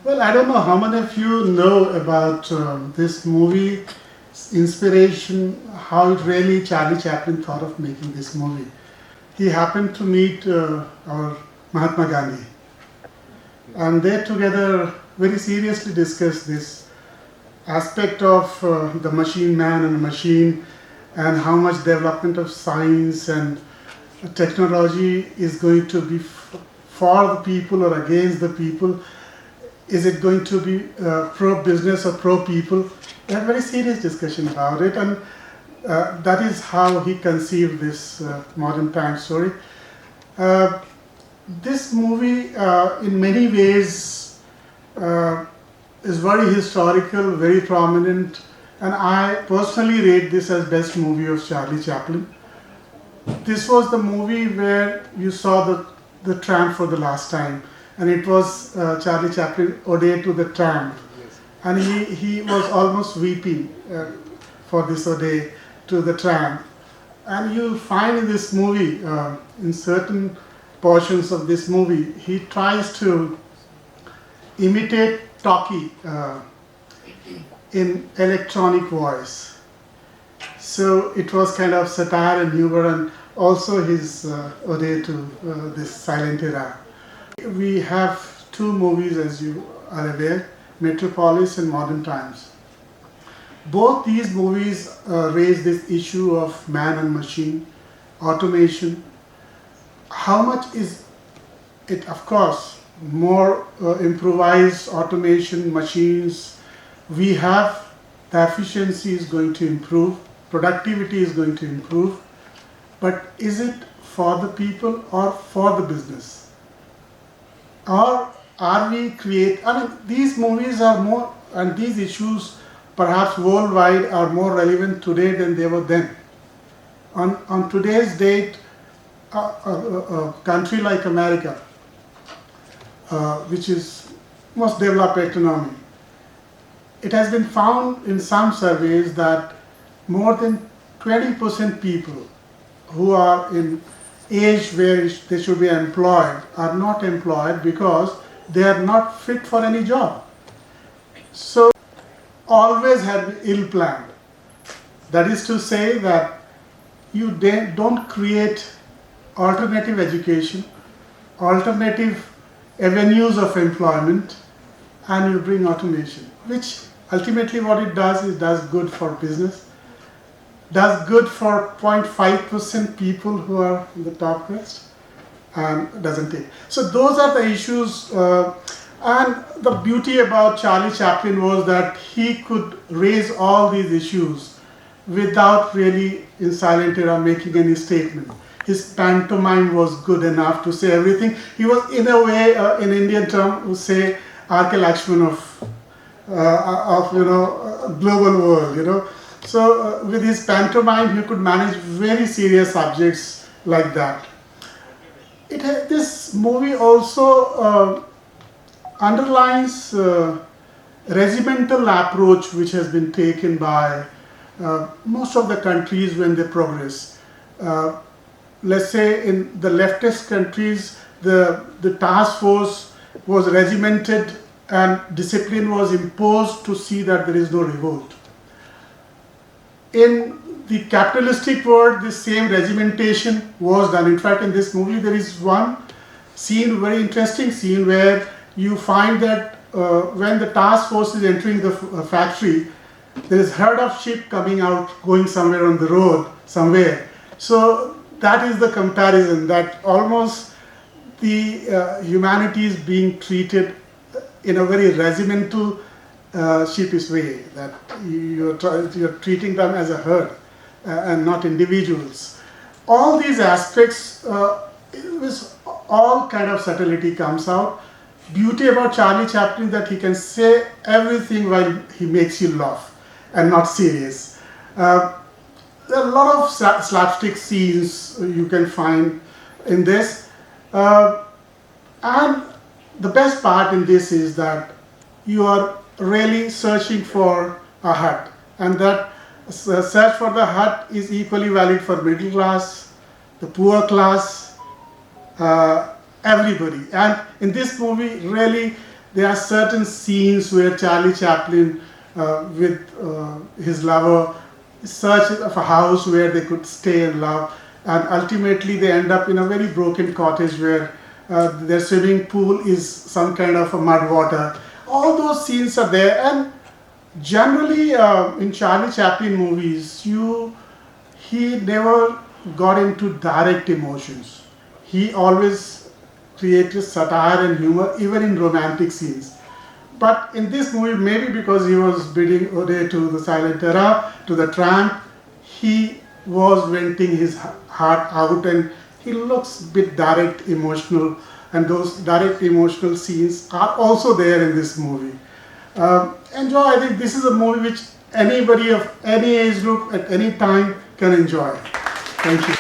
Well, I don't know how many of you know about this movie inspiration, how it really Charlie Chaplin thought of making this movie. He happened to meet our Mahatma Gandhi, and they together very seriously discussed this aspect of the machine man and the machine, and how much development of science and technology is going to be for the people or against the people. Is it going to be pro business or pro people? We had very serious discussion about it, and that is how he conceived this modern time story. Uh, this movie, in many ways, uh, is very historical, very prominent, and I personally rate this as best movie of Charlie Chaplin. This was the movie where you saw the tramp for the last time, and it was Charlie Chaplin ode to the tramp, and he was almost weeping for this ode to the tramp. And you find in this movie, in certain portions of this movie, he tries to imitate Talkie in electronic voice. So it was kind of satire and humor, and also his ode to this silent era. We have two movies, as you are aware, Metropolis and Modern Times. Both these movies raise this issue of man and machine, automation. How much is it? Of course, more improvised automation, machines we have, the efficiency is going to improve, productivity is going to improve, but is it for the people or for the business? Or are we these movies are more, and these issues perhaps worldwide are more relevant today than they were then. On today's date, a country like America, which is most developed economy, it has been found in some surveys that more than 20% people who are in age where they should be employed are not employed because they are not fit for any job. So always have been ill planned. That is to say that you don't create alternative education, alternative avenues of employment, and you bring automation, which ultimately what it does is does good for business, does good for 0.5% people who are in the top crust, and doesn't take. So those are the issues, and the beauty about Charlie Chaplin was that he could raise all these issues without really in silent era making any statement. His pantomime was good enough to say everything. He was, in a way, in Indian term, would say R.K. Lakshman of global world. So with his pantomime, he could manage very serious subjects like that. This movie also underlines regimental approach which has been taken by most of the countries when they progress. Let's say in the leftist countries, the task force was regimented and discipline was imposed to see that there is no revolt. In the capitalistic world, the same regimentation was done. In fact, in this movie, there is one scene, very interesting scene, where you find that when the task force is entering the factory, there is herd of sheep coming out, going somewhere on the road, somewhere. So that is the comparison, that almost the humanity is being treated in a very regimental, sheepish way, that you're treating them as a herd and not individuals. All these aspects, all kind of subtlety comes out. Beauty about Charlie Chaplin that he can say everything while he makes you laugh and not serious. There are a lot of slapstick scenes you can find in this. And the best part in this is that you are really searching for a hut, and that search for the hut is equally valid for middle class, the poor class, everybody. And in this movie, really, there are certain scenes where Charlie Chaplin with his lover search of a house where they could stay and love, and ultimately they end up in a very broken cottage where their swimming pool is some kind of a mud water. All those scenes are there, and generally in Charlie Chaplin movies, he never got into direct emotions. He always created satire and humor even in romantic scenes. But in this movie, maybe because he was bidding ode to the silent era, to the tramp, he was venting his heart out, and he looks a bit direct, emotional, and those direct emotional scenes are also there in this movie. Enjoy. I think this is a movie which anybody of any age group at any time can enjoy. Thank you.